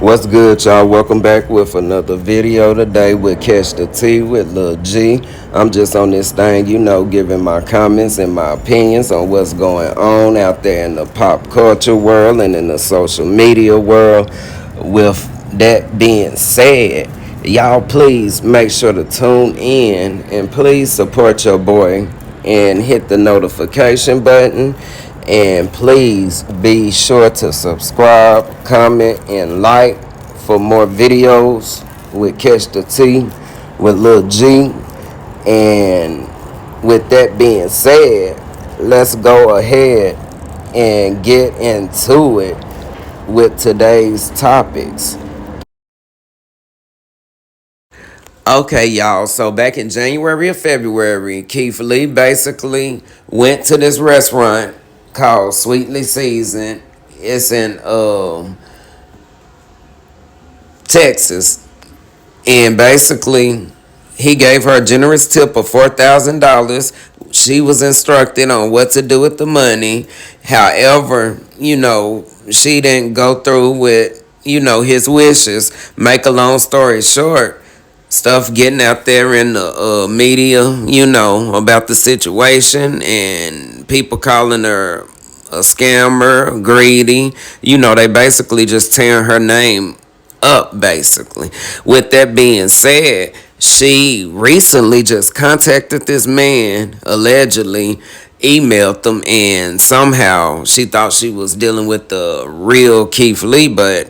What's good, y'all? Welcome back with another video today with Catch the Tea with Lil G. I'm just on this thing, giving my comments and my opinions on what's going on out there in the pop culture world and in the social media world. With that being said, y'all please make sure to tune in and please support your boy and hit the notification button. And please be sure to subscribe, comment, and like for more videos with Catch the Tea with Lil G. And with that being said, let's go ahead and get into it with today's topics. Okay, y'all. So back in January or February, Keith Lee basically went to this restaurant called Sweetly Seasoned. It's in Texas, and basically he gave her a generous tip of $4,000. She was instructed on what to do with the money. However, she didn't go through with his wishes. Make a long story short, stuff getting out there in the media, about the situation, and people calling her a scammer, greedy. They basically just tearing her name up, basically. With that being said, she recently just contacted this man, allegedly emailed them, and somehow she thought she was dealing with the real Keith Lee, but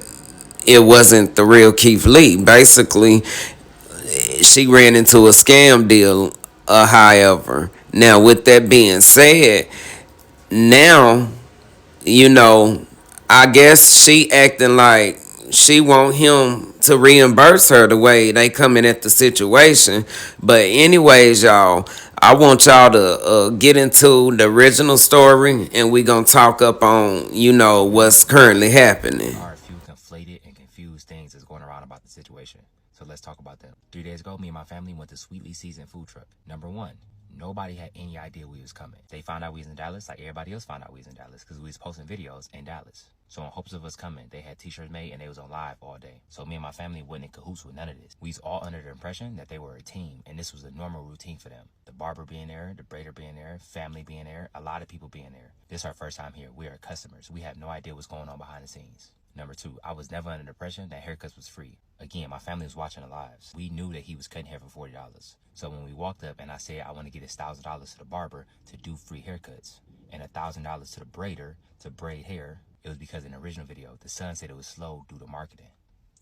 it wasn't the real Keith Lee. Basically, she ran into a scam deal, however. Now, with that being said, now, you know, I guess she acting like she want him to reimburse her the way they coming at the situation. But anyways, y'all, I want y'all to get into the original story, and we gonna talk up on, what's currently happening. There are a few conflated and confused things that's going around about the situation. So let's talk about them. 3 days ago, me and my family went to Sweetly Seasoned food truck. Number one, nobody had any idea we was coming. They found out we was in Dallas like everybody else found out we was in Dallas because we was posting videos in Dallas. So in hopes of us coming, they had t-shirts made and they was on live all day. So me and my family wasn't in cahoots with none of this. We was all under the impression that they were a team and this was a normal routine for them. The barber being there, the braider being there, family being there, a lot of people being there. This is our first time here. We are customers. We have no idea what's going on behind the scenes. Number two, I was never under the impression that haircuts was free. Again, my family was watching the lives. We knew that he was cutting hair for $40. So when we walked up and I said I want to get $1,000 to the barber to do free haircuts and $1,000 to the braider to braid hair, it was because in the original video, the son said it was slow due to marketing.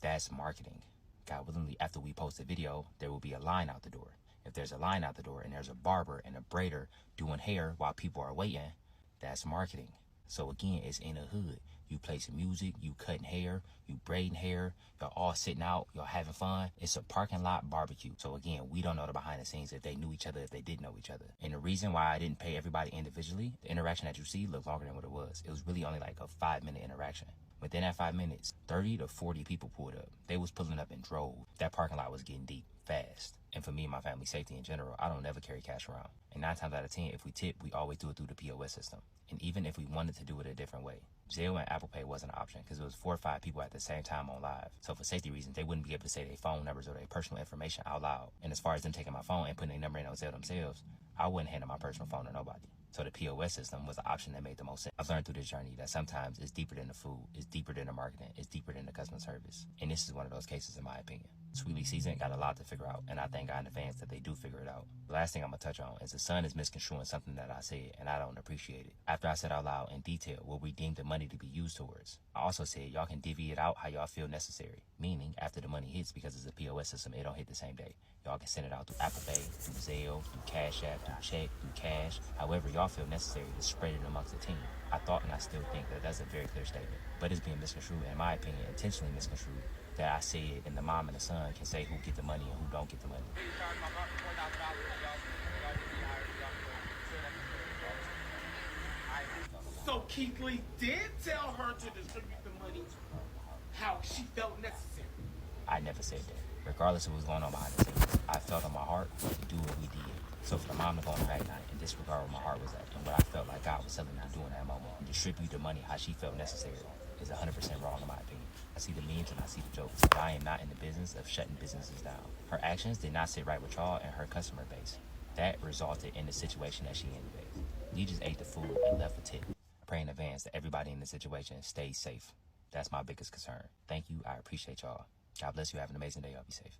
That's marketing. God willingly, after we post the video, there will be a line out the door. If there's a line out the door and there's a barber and a braider doing hair while people are waiting, that's marketing. So again, it's in the hood. You play some music, you cutting hair, you braiding hair, y'all all sitting out, y'all having fun. It's a parking lot barbecue. So again, we don't know the behind the scenes if they knew each other, if they did know each other. And the reason why I didn't pay everybody individually, the interaction that you see looked longer than what it was. It was really only like a 5-minute interaction. Within that 5 minutes, 30 to 40 people pulled up. They was pulling up in droves. That parking lot was getting deep fast. And for me and my family safety in general, I don't never carry cash around. And 9 times out of 10, if we tip, we always do it through the POS system. And even if we wanted to do it a different way, Zelle and Apple Pay wasn't an option because it was 4 or 5 people at the same time on live. So for safety reasons, they wouldn't be able to say their phone numbers or their personal information out loud. And as far as them taking my phone and putting their number in on Zelle themselves, I wouldn't hand my personal phone to nobody. So the POS system was the option that made the most sense. I've learned through this journey that sometimes it's deeper than the food, it's deeper than the marketing, it's deeper than the customer service. And this is one of those cases in my opinion. Sweetly Seasoned got a lot to figure out, and I thank God in advance that they do figure it out. The last thing I'm going to touch on is the son is misconstruing something that I said, and I don't appreciate it. After I said out loud in detail what we deemed the money to be used towards, I also said y'all can divvy it out how y'all feel necessary, meaning after the money hits, because it's a POS system, it don't hit the same day. Y'all can send it out through Apple Pay, through Zelle, through Cash App, through check, through cash, however y'all feel necessary to spread it amongst the team. I thought and I still think that that's a very clear statement, but it's being misconstrued, in my opinion, intentionally misconstrued, that I said and the mom and the son can say who get the money and who don't get the money. So Keith Lee did tell her to distribute the money how she felt necessary. I never said that. Regardless of what's going on behind the scenes, I felt on my heart to do what we did. So for the mom to go on the back night and disregard where my heart was at and what I felt like God was telling me to do in that moment and distribute the money how she felt necessary is 100% wrong in my opinion. I see the memes and I see the jokes, but I am not in the business of shutting businesses down. Her actions did not sit right with y'all and her customer base. That resulted in the situation that she in today. You just ate the food and left a tip. I pray in advance that everybody in this situation stays safe. That's my biggest concern. Thank you. I appreciate y'all. God bless you. Have an amazing day. Y'all be safe.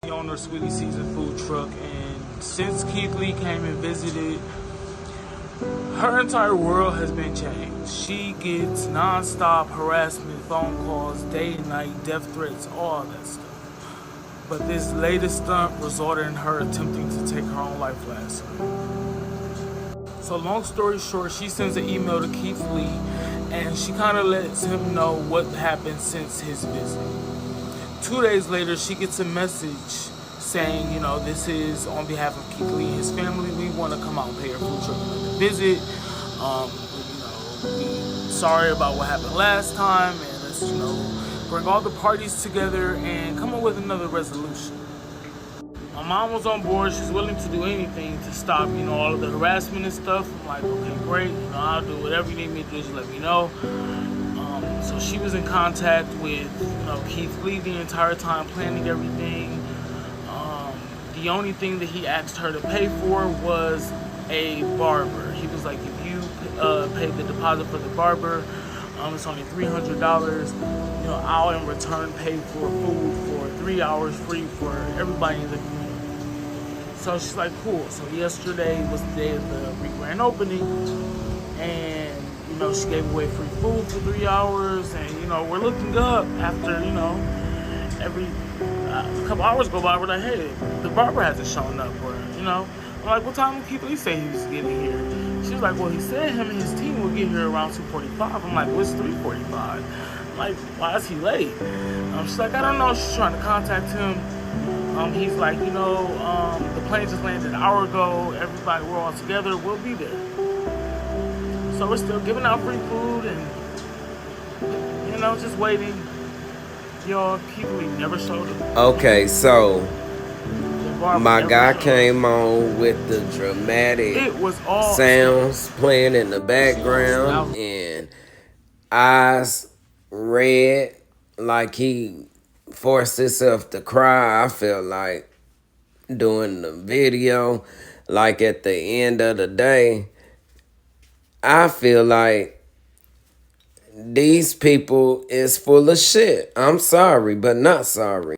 The owner of Sweetie Season Food Truck, and since Keith Lee came and visited, her entire world has been changed. She gets non-stop harassment, phone calls, day and night, death threats, all that stuff. But this latest stunt resulted in her attempting to take her own life last night. So long story short, she sends an email to Keith Lee, and she kind of lets him know what happened since his visit. 2 days later, she gets a message saying, you know, this is on behalf of Keith Lee and his family. We want to come out and pay our food truck another visit. We sorry about what happened last time, and let's, you know, bring all the parties together and come up with another resolution. My mom was on board. She's willing to do anything to stop, you know, all of the harassment and stuff. I'm like, okay, great. You know, I'll do whatever you need me to do. Just let me know. So she was in contact with, you know, Keith Lee the entire time, planning everything. The only thing that he asked her to pay for was a barber. He was like, if you pay the deposit for the barber, it's only $300. You know, I'll in return pay for food for 3 hours free for everybody in the community. So she's like, cool. So yesterday was the day of the grand opening, and you know, she gave away free food for 3 hours, and you know, we're looking up after, you know, every a couple hours go by, we're like, hey, the barber hasn't shown up, or you know, I'm like, what time did Keith Lee say he was getting here? She was like, well, he said him and his team will get here around 2:45. I'm like, what's 3:45? Like, why is he late? She's like, I don't know. She's trying to contact him. He's like, you know, the plane just landed an hour ago. Everybody, we're all together. We'll be there. So we're still giving out free food and, you know, just waiting. Y'all, Keith Lee never showed up. Okay, so my guy came on with the dramatic sounds playing in the background and eyes red like he forced himself to cry. I felt like doing the video. Like at the end of the day, I feel like these people is full of shit. I'm sorry, but not sorry.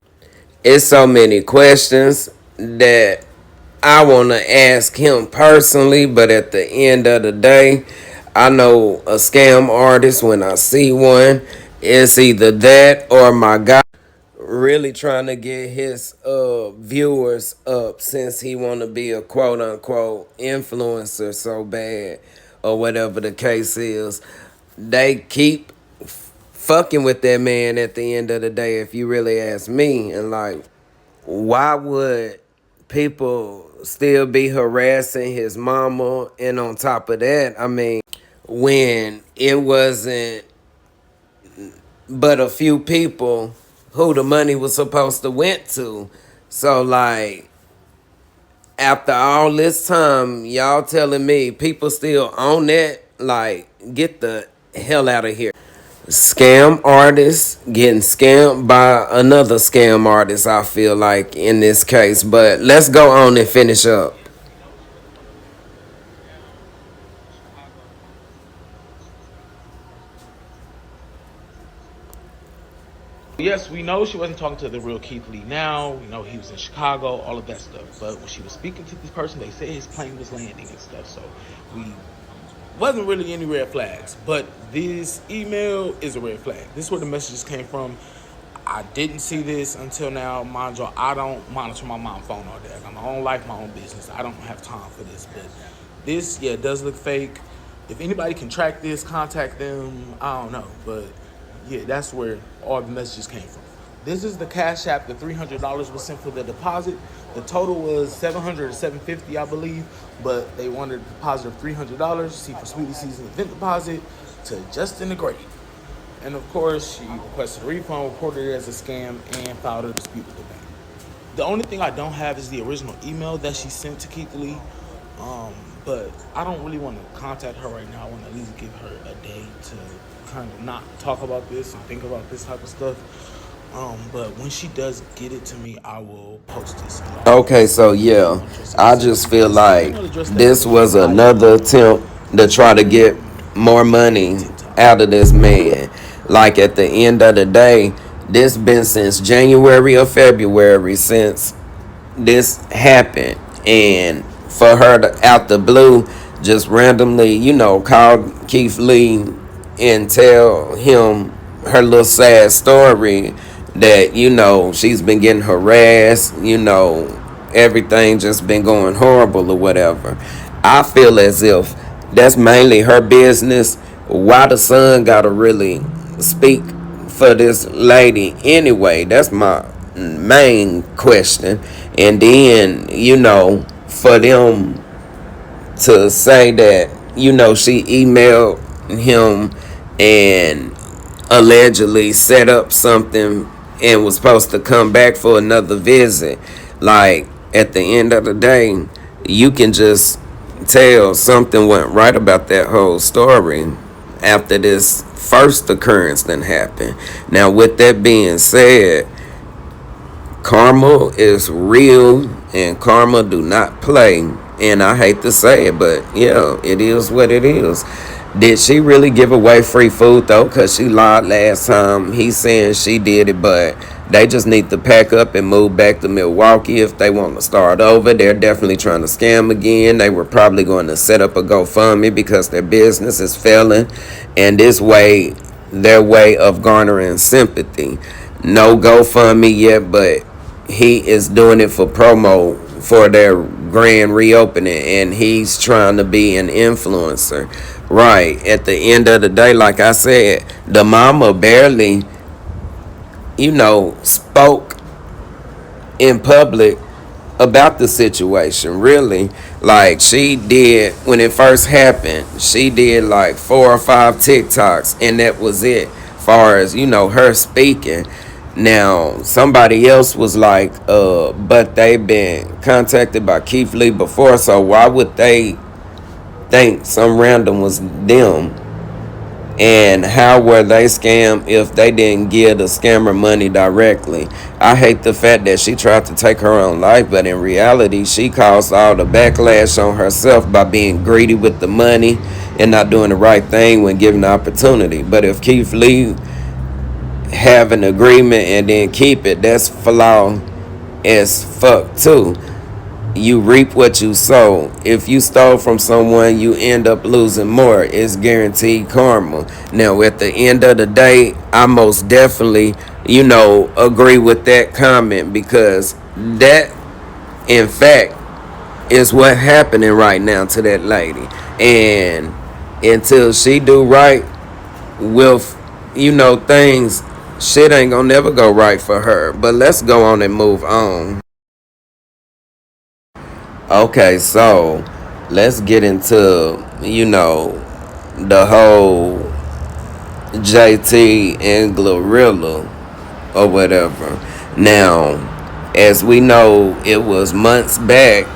It's so many questions that I want to ask him personally, but at the end of the day, I know a scam artist when I see one. It's either that or my guy really trying to get his viewers up since he want to be a quote unquote influencer so bad or whatever the case is. They keep fucking with that man at the end of the day, if you really ask me. And like, why would people still be harassing his mama? And on top of that, I mean, when it wasn't but a few people who the money was supposed to went to. So like, after all this time, y'all telling me people still own that? Like, get the hell out of here. Scam artists getting scammed by another scam artist, I feel like, in this case. But let's go on and finish up. Yes, we know she wasn't talking to the real Keith Lee now. We know he was in Chicago, all of that stuff. But when she was speaking to this person, they said his plane was landing and stuff. So we wasn't really any red flags. But this email is a red flag. This is where the messages came from. I didn't see this until now. Mind you, I don't monitor my mom's phone all day. I got my own life, my own business. I don't have time for this. But this, yeah, does look fake. If anybody can track this, contact them. I don't know. But yeah, that's where all the messages came from. This is the Cash App. The $300 was sent for the deposit. The total was $700 or $750, I believe. But they wanted a deposit of $300. See, for Sweetie Season event deposit to Justin the Great. And of course, she requested a refund, reported it as a scam, and filed a dispute with the bank. The only thing I don't have is the original email that she sent to Keith Lee. But I don't really want to contact her right now. I want to at least give her a day to kind of not talk about this and think about this type of stuff. But when she does get it to me, I will post this in my Okay, feed. so And I'm yeah, gonna address it I myself just feel because I like ain't gonna address that this because she's was hiding another on attempt to try to get Instagram more and money TikTok. out of this man. Like at the end of the day, this been since January or February since this happened, and for her to out the blue just randomly, call Keith Lee and tell him her little sad story that she's been getting harassed, everything just been going horrible or whatever. I feel as if that's mainly her business. Why the son gotta really speak for this lady anyway? That's my main question. And then, for them to say that, she emailed him and allegedly set up something and was supposed to come back for another visit. Like, at the end of the day, you can just tell something went right about that whole story after this first occurrence that happened. Now, with that being said, karma is real and karma do not play. And I hate to say it, but yeah, it is what it is. Did she really give away free food though? Because she lied last time. He's saying she did it, but they just need to pack up and move back to Milwaukee if they want to start over. They're definitely trying to scam again. They were probably going to set up a GoFundMe because their business is failing. And this way, their way of garnering sympathy. No GoFundMe yet, but he is doing it for promo for their grand reopening, and he's trying to be an influencer. Right. At the end of the day, like I said, the mama barely, spoke in public about the situation, really. Like, she did, when it first happened, she did like 4 or 5 TikToks, and that was it, far as, her speaking. Now, somebody else was like, but they've been contacted by Keith Lee before, so why would they think some random was them? And how were they scammed if they didn't give the scammer money directly? I hate the fact that she tried to take her own life, but in reality, she caused all the backlash on herself by being greedy with the money and not doing the right thing when given the opportunity. But if Keith Lee have an agreement and then keep it, that's flawed as fuck too. You reap what you sow. If you stole from someone, you end up losing more. It's guaranteed karma. Now, at the end of the day, I most definitely, agree with that comment, because that, in fact, is what happening right now to that lady. And until she do right with, things, shit ain't gonna never go right for her. But let's go on and move on. Okay, so let's get into, the whole JT and GloRilla or whatever. Now, as we know, it was months back,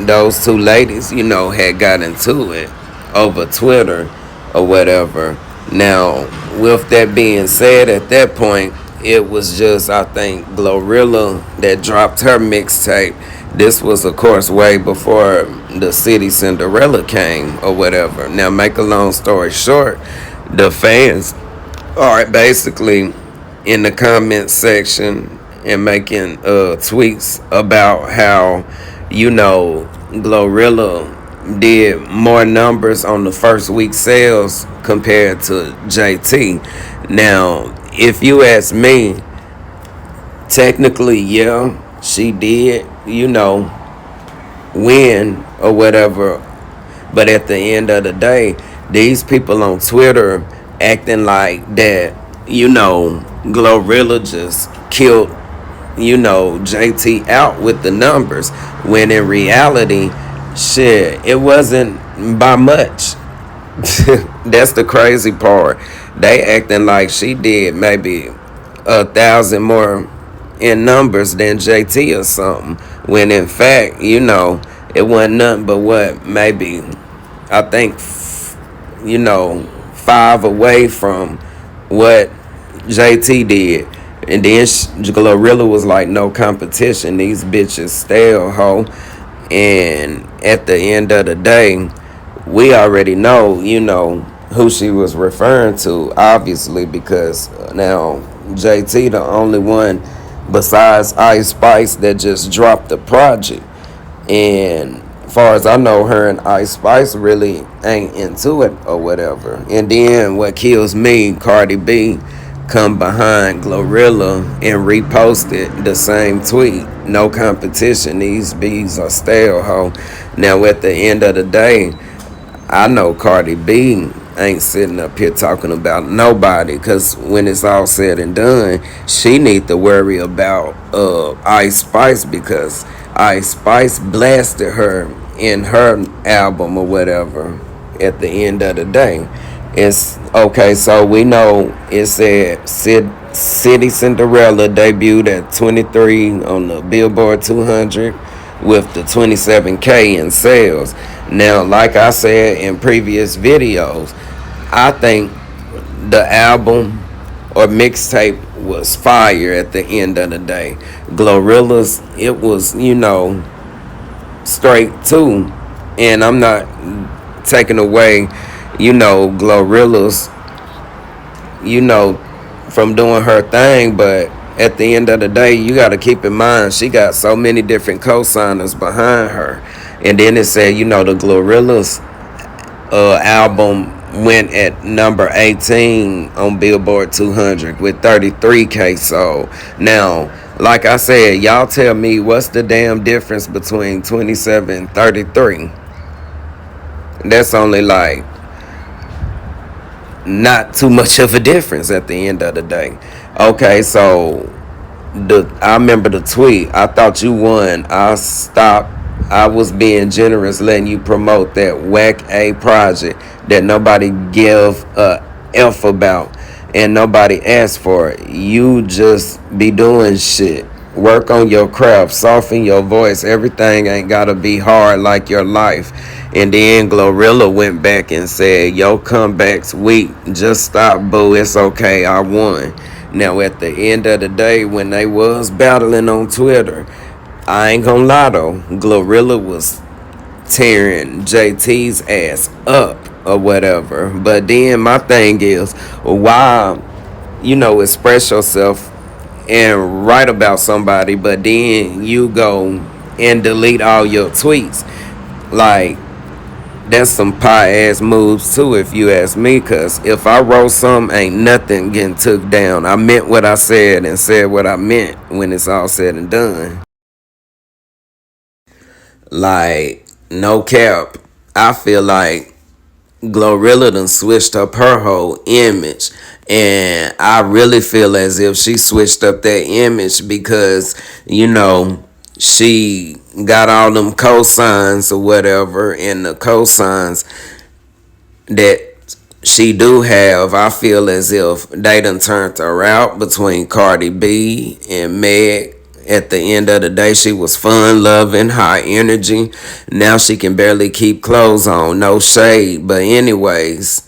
those two ladies, had got into it over Twitter or whatever. Now, with that being said, at that point, it was just, I think, GloRilla that dropped her mixtape. This was, of course, way before the City Cinderella came or whatever. Now, make a long story short, the fans are basically in the comment section and making tweets about how, GloRilla did more numbers on the first week sales compared to JT. Now, if you ask me, technically, yeah, she did, win or whatever. But at the end of the day, these people on Twitter acting like that, GloRilla just killed, JT out with the numbers. When in reality, shit, it wasn't by much. That's the crazy part. They acting like she did maybe 1,000 more in numbers than JT or something. When in fact, it wasn't nothing but what, maybe, I think, 5 away from what JT did. And then GloRilla was like, no competition. These bitches stale, ho. And at the end of the day, we already know, who she was referring to, obviously, because now JT the only one besides Ice Spice that just dropped the project. And far as I know, her and Ice Spice really ain't into it or whatever. And then what kills me, Cardi B come behind GloRilla and reposted the same tweet. No competition. These bees are stale, ho. Now at the end of the day, I know Cardi B ain't sitting up here talking about nobody, because when it's all said and done, she need to worry about Ice Spice, because Ice Spice blasted her in her album or whatever. At the end of the day, it's okay. So we know it said City Cinderella debuted at 23 on the Billboard 200 with the 27K in sales. Now, like I said in previous videos, I think the album or mixtape was fire at the end of the day. GloRilla's, it was, straight too. And I'm not taking away, GloRilla's, from doing her thing, but at the end of the day, you got to keep in mind she got so many different co-signers behind her. And then it said, the GloRilla's album went at number 18 on Billboard 200 with 33K sold. Now, like I said, y'all tell me what's the damn difference between 27 and 33? That's only like not too much of a difference at the end of the day. Okay, so I remember the tweet. I thought you won. I stopped. I was being generous, letting you promote that whack A project that nobody give a F about and nobody asked for it. You just be doing shit. Work on your craft, soften your voice. Everything ain't gotta be hard like your life. And then GloRilla went back and said, "Your comeback's weak. Just stop, boo. It's okay. I won." Now, at the end of the day, when they was battling on Twitter, I ain't gonna lie though, GloRilla was tearing JT's ass up or whatever. But then my thing is, why, express yourself and write about somebody, but then you go and delete all your tweets? Like, that's some pie ass moves too, if you ask me. Cause if I wrote something, ain't nothing getting took down. I meant what I said and said what I meant when it's all said and done. Like, no cap, I feel like GloRilla done switched up her whole image. And I really feel as if she switched up that image because, she got all them cosigns or whatever. And the cosigns that she do have, I feel as if they done turned her out between Cardi B and Meg. At the end of the day, she was fun loving, high energy. Now she can barely keep clothes on. No shade. But anyways,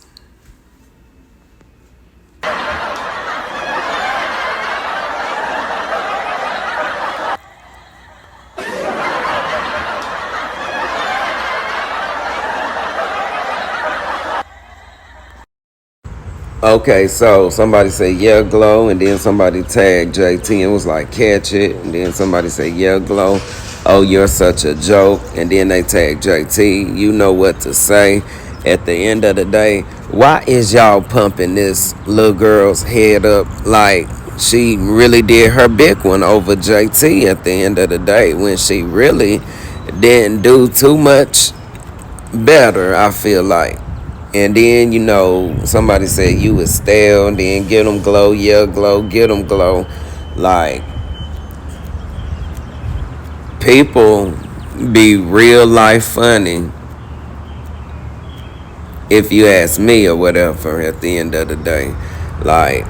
okay, so somebody said, yeah, Glow, and then somebody tagged JT and was like, catch it. And then somebody said, yeah, Glow, oh, you're such a joke. And then they tagged JT, you know what to say. At the end of the day, why is y'all pumping this little girl's head up like she really did her big one over JT at the end of the day, when she really didn't do too much better, I feel like. And then, somebody said you was stale, and then get them Glow, yeah, Glow, get them Glow. Like, people be real life funny, if you ask me or whatever, at the end of the day. Like,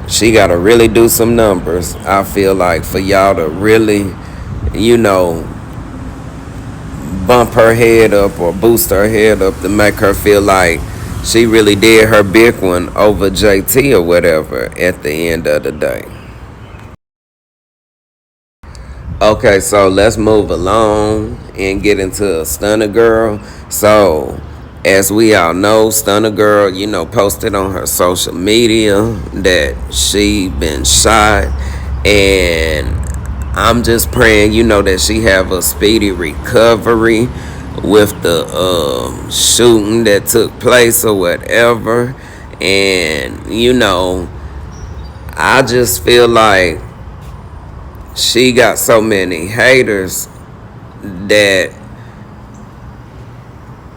she got to really do some numbers, I feel like, for y'all to really, bump her head up or boost her head up to make her feel like she really did her big one over JT or whatever at the end of the day. Okay, so let's move along and get into Stunna Girl. So, as we all know, Stunna Girl, posted on her social media that she been shot, and I'm just praying, that she have a speedy recovery with the shooting that took place or whatever. And I just feel like she got so many haters that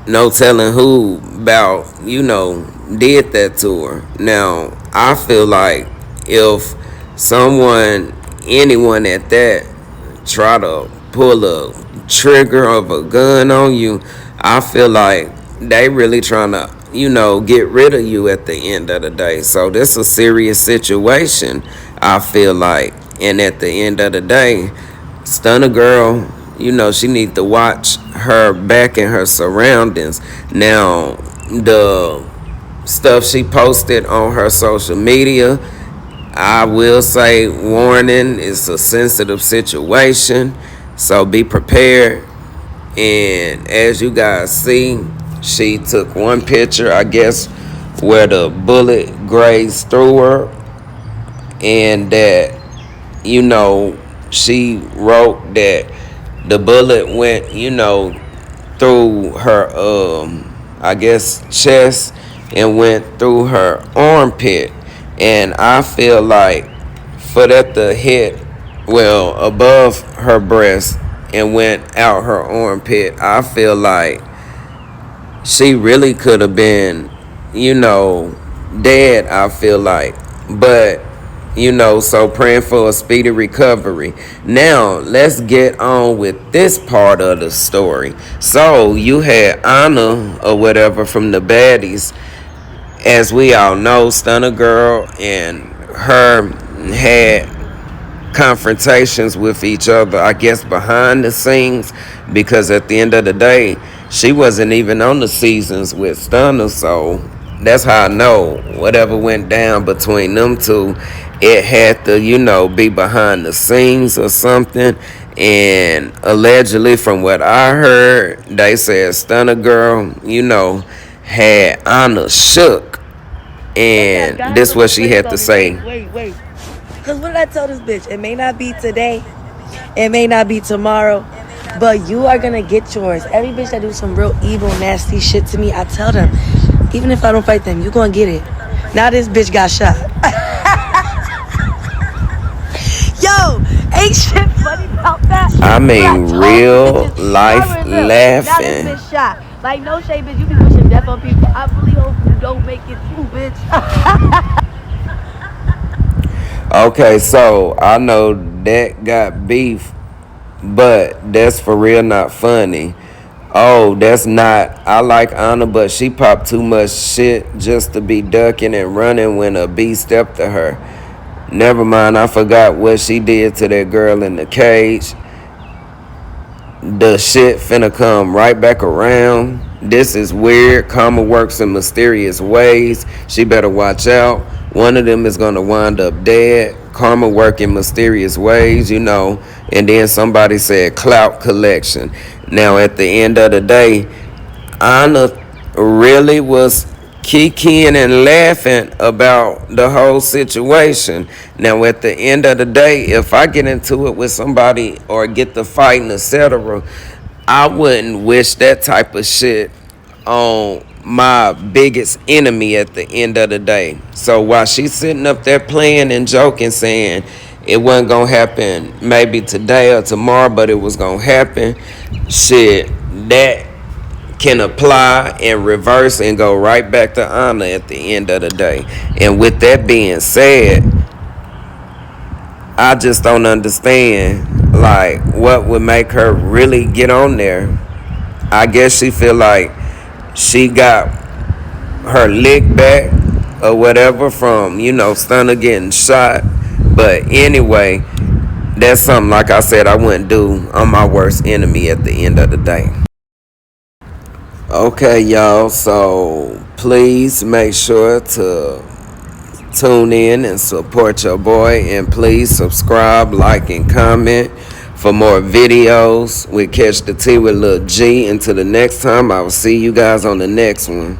no telling who about, did that to her. Now, I feel like if anyone at that, try to pull a trigger of a gun on you, I feel like they really trying to, get rid of you at the end of the day. So this is a serious situation, I feel like. And at the end of the day, Stunner Girl, she need to watch her back and her surroundings. Now, the stuff she posted on her social media, I will say, warning, it's a sensitive situation, so be prepared. And as you guys see, she took one picture, I guess, where the bullet grazed through her, and that, she wrote that the bullet went, through her, I guess, chest and went through her armpit. And I feel like for that to hit, well, above her breast and went out her armpit, I feel like she really could have been, dead, I feel like. But, so praying for a speedy recovery. Now, let's get on with this part of the story. So, you had Anha or whatever from the baddies. As we all know, Stunner Girl and her had confrontations with each other, I guess, behind the scenes, because at the end of the day, she wasn't even on the seasons with Stunna. So that's how I know whatever went down between them two, it had to, be behind the scenes or something. And allegedly, from what I heard, they said Stunner Girl, had Anna shook. And this is what she had to say. Wait. Because what did I tell this bitch? It may not be today. It may not be tomorrow. But you are going to get yours. Every bitch that do some real evil, nasty shit to me, I tell them, even if I don't fight them, you going to get it. Now this bitch got shot. Yo, ain't shit funny about that? I mean, real life laughing. Now this bitch shot. Like, no shade, bitch. You be wishing death on people. I really hope you don't make it through, bitch. Okay, so I know that got beef, but that's for real not funny. Oh, that's not. I like Anna, but she popped too much shit just to be ducking and running when a bee stepped to her. Never mind, I forgot what she did to that girl in the cage. The shit finna come right back around. This is weird. Karma works in mysterious ways. She better watch out. One of them is gonna wind up dead. Karma work in mysterious ways, And then somebody said clout collection. Now at the end of the day, Anna really was kikiing and laughing about the whole situation. Now at the end of the day, if I get into it with somebody or get the fighting, etc., I wouldn't wish that type of shit on my biggest enemy at the end of the day. So while she's sitting up there playing and joking, saying it wasn't gonna happen maybe today or tomorrow, but it was gonna happen, shit, that can apply and reverse and go right back to Anna at the end of the day. And with that being said, I just don't understand, like, what would make her really get on there. I guess she feel like she got her lick back or whatever from, Stunner getting shot. But anyway, that's something, like I said, I wouldn't do on my worst enemy at the end of the day. Okay, y'all. So please make sure to tune in and support your boy. And please subscribe, like, and comment for more videos. We catch the T with Lil G. Until the next time, I will see you guys on the next one.